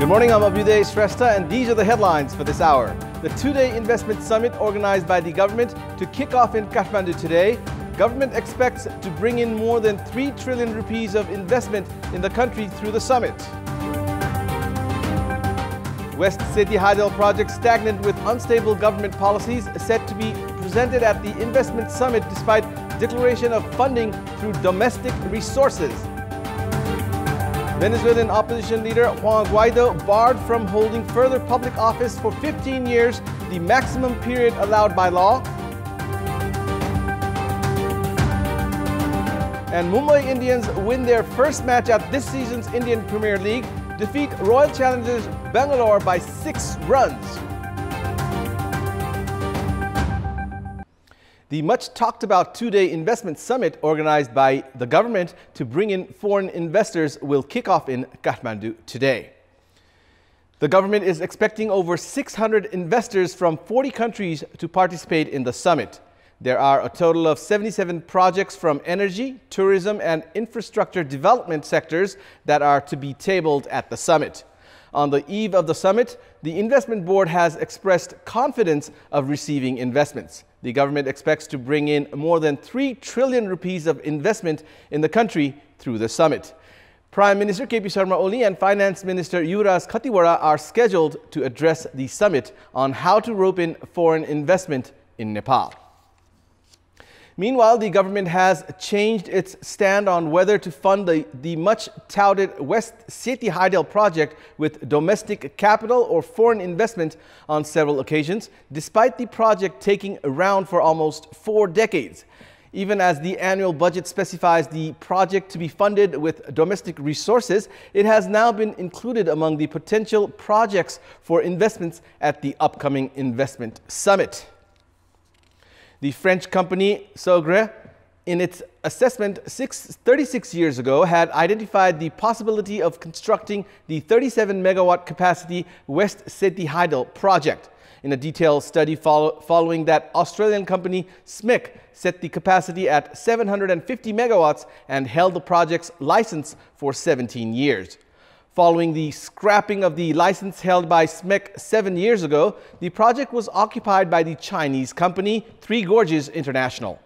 Good morning, I'm Abhyuday Shrestha, and these are the headlines for this hour. The two-day investment summit organized by the government to kick off in Kathmandu today. Government expects to bring in more than 3 trillion rupees of investment in the country through the summit. West Sethi Hydel project stagnant with unstable government policies set to be presented at the investment summit despite declaration of funding through domestic resources. Venezuelan opposition leader Juan Guaido barred from holding further public office for 15 years, the maximum period allowed by law. And Mumbai Indians win their first match at this season's Indian Premier League, defeat Royal Challengers Bangalore by 6 runs. The much talked about two-day investment summit organized by the government to bring in foreign investors will kick off in Kathmandu today. The government is expecting over 600 investors from 40 countries to participate in the summit. There are a total of 77 projects from energy, tourism and infrastructure development sectors that are to be tabled at the summit. On the eve of the summit, the investment board has expressed confidence of receiving investments. The government expects to bring in more than 3 trillion rupees of investment in the country through the summit. Prime Minister KP Sharma Oli and Finance Minister Yuvraj Khatiwara are scheduled to address the summit on how to rope in foreign investment in Nepal. Meanwhile, the government has changed its stand on whether to fund the much-touted West Sethi Hydel project with domestic capital or foreign investment on several occasions, despite the project taking around for almost 4 decades. Even as the annual budget specifies the project to be funded with domestic resources, it has now been included among the potential projects for investments at the upcoming investment summit. The French company Sogre, in its assessment 36 years ago, had identified the possibility of constructing the 37 megawatt capacity West Sethi Hydel project. In a detailed study following that, Australian company SMEC set the capacity at 750 megawatts and held the project's license for 17 years. Following the scrapping of the license held by SMEC 7 years ago, the project was occupied by the Chinese company Three Gorges International.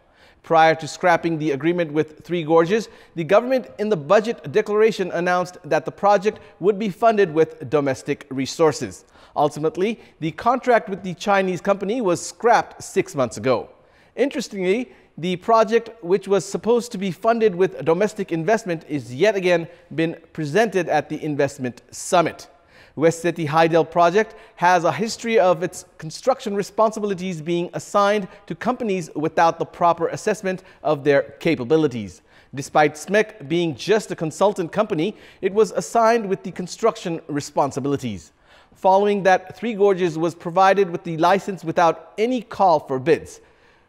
Prior to scrapping the agreement with Three Gorges, the government in the budget declaration announced that the project would be funded with domestic resources. Ultimately, the contract with the Chinese company was scrapped 6 months ago. Interestingly, the project, which was supposed to be funded with domestic investment, is yet again been presented at the investment summit. West Sethi Hydel project has a history of its construction responsibilities being assigned to companies without the proper assessment of their capabilities. Despite SMEC being just a consultant company, it was assigned with the construction responsibilities. Following that, Three Gorges was provided with the license without any call for bids.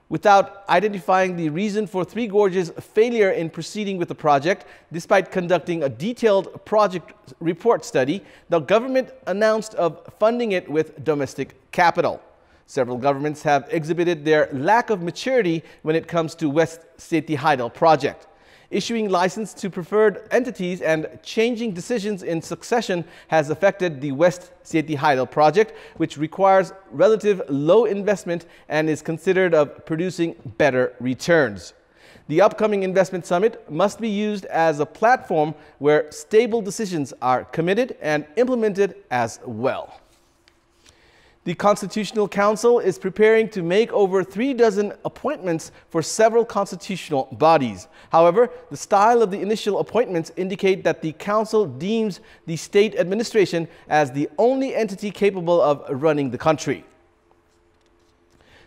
Without identifying the reason for Three Gorges' failure in proceeding with the project, despite conducting a detailed project report study, the government announced of funding it with domestic capital. Several governments have exhibited their lack of maturity when it comes to West Sethi Hydel project. Issuing license to preferred entities and changing decisions in succession has affected the West Sethi Hydel project, which requires relative low investment and is considered of producing better returns. The upcoming investment summit must be used as a platform where stable decisions are committed and implemented as well. The Constitutional Council is preparing to make over 3 dozen appointments for several constitutional bodies. However, the style of the initial appointments indicate that the Council deems the state administration as the only entity capable of running the country.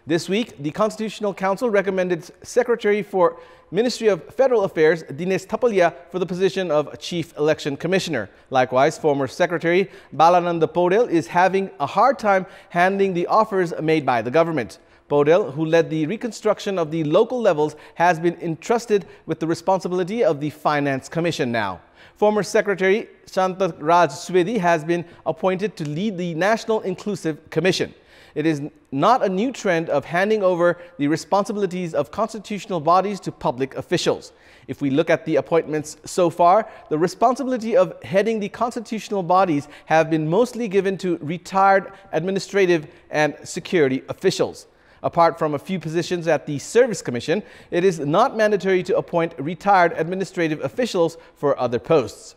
This week, the Constitutional Council recommended Secretary for Ministry of Federal Affairs Dinesh Thapalia for the position of Chief Election Commissioner. Likewise, former Secretary Balananda Paudel is having a hard time handling the offers made by the government. Paudel, who led the reconstruction of the local levels, has been entrusted with the responsibility of the Finance Commission now. Former Secretary Shanta Raj Swedi has been appointed to lead the National Inclusive Commission. It is not a new trend of handing over the responsibilities of constitutional bodies to public officials. If we look at the appointments so far, the responsibility of heading the constitutional bodies have been mostly given to retired administrative and security officials. Apart from a few positions at the Service Commission, it is not mandatory to appoint retired administrative officials for other posts.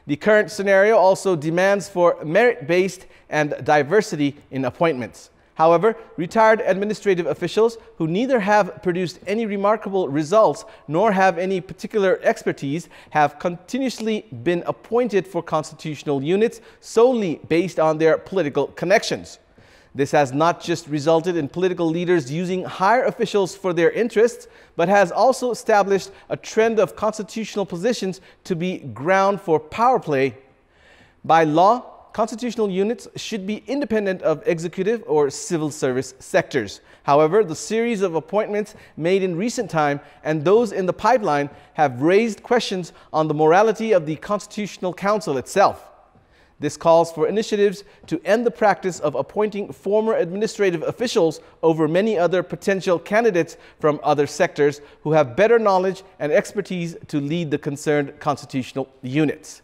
The current scenario also demands for merit-based and diversity in appointments. However, retired administrative officials who neither have produced any remarkable results nor have any particular expertise have continuously been appointed for constitutional units solely based on their political connections. This has not just resulted in political leaders using higher officials for their interests, but has also established a trend of constitutional positions to be ground for power play. By law, constitutional units should be independent of executive or civil service sectors. However, the series of appointments made in recent time and those in the pipeline have raised questions on the morality of the Constitutional Council itself. This calls for initiatives to end the practice of appointing former administrative officials over many other potential candidates from other sectors who have better knowledge and expertise to lead the concerned constitutional units.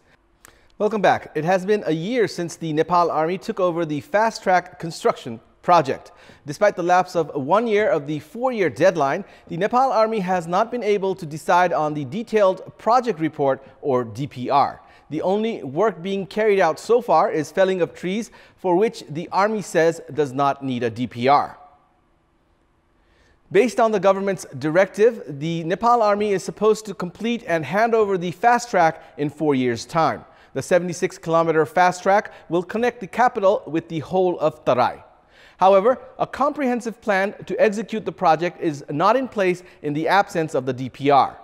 Welcome back. It has been a year since the Nepal Army took over the fast-track construction project. Despite the lapse of 1 year of the 4-year deadline, the Nepal Army has not been able to decide on the detailed project report, or DPR. The only work being carried out so far is felling of trees, for which the Army says does not need a DPR. Based on the government's directive, the Nepal Army is supposed to complete and hand over the fast track in 4 years' time. The 76-kilometer fast track will connect the capital with the whole of Tarai. However, a comprehensive plan to execute the project is not in place in the absence of the DPR.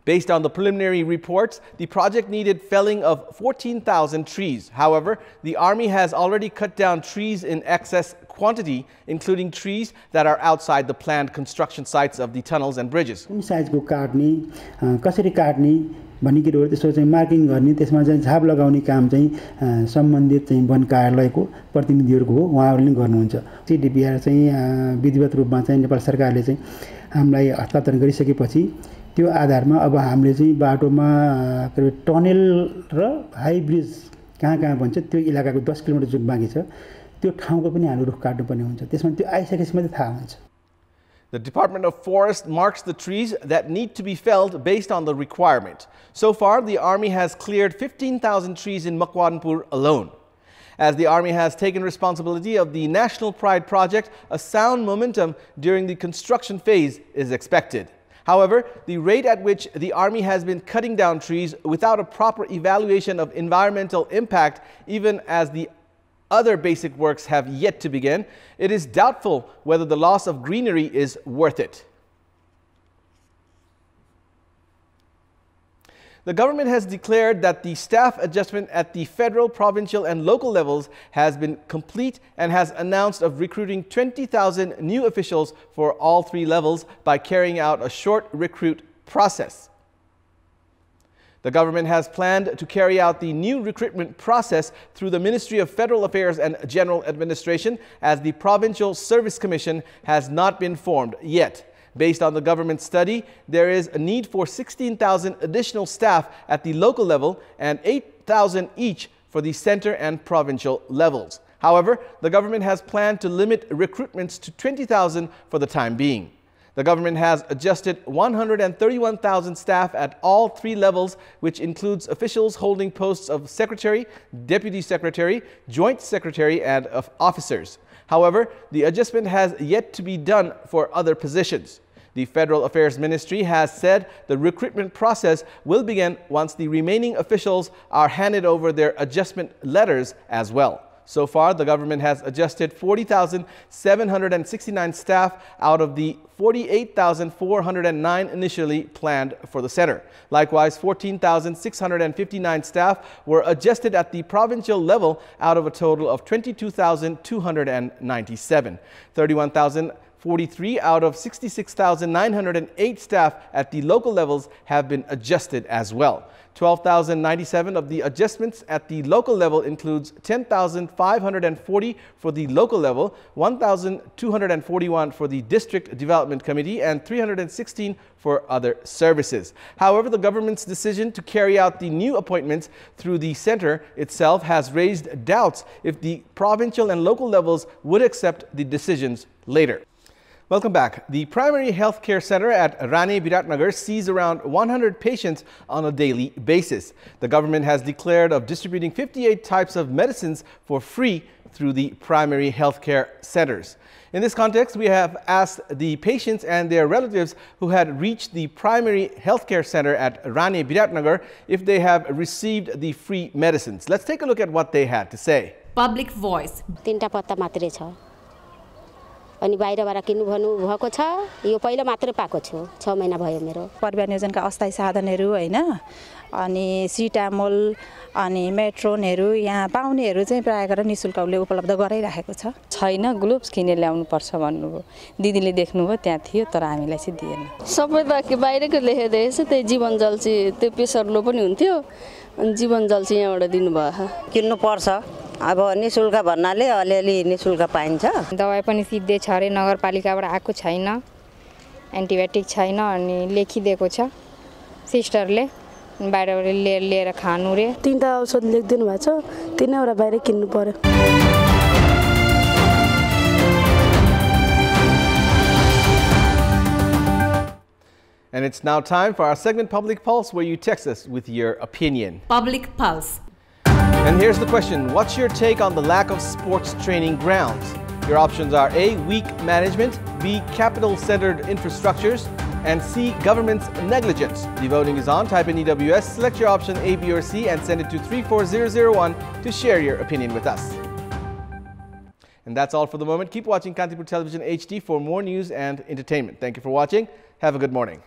Based on the preliminary reports, the project needed felling of 14,000 trees. However, the Army has already cut down trees in excess quantity, including trees that are outside the planned construction sites of the tunnels and bridges. साइजको काट्ने कसरी काट्ने भन्ने कुरोहरु त्यसो चाहिँ marking गर्ने त्यसमा चाहिँ झाप लगाउने काम चाहिँ सम्बन्धित चाहिँ वन कार्यालयको प्रतिनिधिहरुको हो उहाँहरुले गर्नुहुन्छ डीपीआर चाहिँ विधिवत रूपमा चाहिँ नेपाल सरकारले चाहिँ हामीलाई हस्तान्तरण गरिसकेपछि त्यो आधारमा अब हामीले चाहिँ बाटोमा टनेल र हाई ब्रिज कहाँ भन्छ त्यो इलाकाको 10 किलोमिटर जुन बाँकी छ त्यो ठाउँको पनि हामीले रुख काट्नु पर्ने हुन्छ त्यसमा त्यो आइसकेपछि मात्रै थाहा हुन्छ. The Department of Forest marks the trees that need to be felled based on the requirement. So far, the Army has cleared 15,000 trees in Makwadnapur alone. As the Army has taken responsibility of the National Pride project, a sound momentum during the construction phase is expected. However, the rate at which the Army has been cutting down trees without a proper evaluation of environmental impact, even as the other basic works have yet to begin, it is doubtful whether the loss of greenery is worth it. The government has declared that the staff adjustment at the federal, provincial and local levels has been complete and has announced of recruiting 20,000 new officials for all 3 levels by carrying out a short recruit process. The government has planned to carry out the new recruitment process through the Ministry of Federal Affairs and General Administration, as the Provincial Service Commission has not been formed yet. Based on the government study, there is a need for 16,000 additional staff at the local level and 8,000 each for the center and provincial levels. However, the government has planned to limit recruitments to 20,000 for the time being. The government has adjusted 131,000 staff at all 3 levels, which includes officials holding posts of secretary, deputy secretary, joint secretary, and of officers. However, the adjustment has yet to be done for other positions. The Federal Affairs Ministry has said the recruitment process will begin once the remaining officials are handed over their adjustment letters as well. So far, the government has adjusted 40,769 staff out of the 48,409 initially planned for the center. Likewise, 14,659 staff were adjusted at the provincial level out of a total of 22,297. 31,000 43 out of 66,908 staff at the local levels have been adjusted as well. 12,097 of the adjustments at the local level includes 10,540 for the local level, 1,241 for the District Development Committee, and 316 for other services. However, the government's decision to carry out the new appointments through the center itself has raised doubts if the provincial and local levels would accept the decisions later. Welcome back. The primary health care center at Rane Biratnagar sees around 100 patients on a daily basis. The government has declared of distributing 58 types of medicines for free through the primary health care centers. In this context, we have asked the patients and their relatives who had reached the primary health care center at Rane Biratnagar if they have received the free medicines. Let's take a look at what they had to say. Public Voice. अनि बाहिरबाट किन्नु भन्नु भएको छ यो पहिलो मात्र पाएको छु 6 महिना भयो मेरो परिवार नियोजनका अस्थायी साधनहरू हैन अनि सिटामोल अनि मेट्रोनहरू यहाँ पाउनेहरू चाहिँ प्राय गरेर निशुल्कले उपलब्ध गराइराखेको छ छैन ग्लोभ्स किनेर ल्याउनु पर्छ भन्नुभयो दिदीले देख्नुभयो त्यहाँ थियो तर हामीलाई चाहिँ दिएन सबै बाकी बाहिरको लेखेदेखि चाहिँ त्यही जीवन जल चाहिँ त्यो प्रेसर लो पनि हुन्थ्यो अनि जीवन जल चाहिँ यहाँबाट दिनुभयो किन्नु पर्छ अब निशुल्क भन्नाले अलिअलि निशुल्क पाइन्छ दबाई पनि सिधै छ रे नगरपालिकाबाट आएको छैन एन्टिबायोटिक छैन अनि लेखिदिएको छ सिस्टरले बाहिरबाट लिएर खानु रे तीनटा औषध लेखिदिनु भएको छ तीनैवटा बाहिर किन्नु पर्यो And it's now time for our segment Public Pulse, where you text us with your opinion. Public Pulse. And here's the question. What's your take on the lack of sports training grounds? Your options are A, weak management, B, capital-centered infrastructures, and C, government's negligence. The voting is on. Type in EWS, select your option A, B, or C, and send it to 34001 to share your opinion with us. And that's all for the moment. Keep watching Kantipur Television HD for more news and entertainment. Thank you for watching. Have a good morning.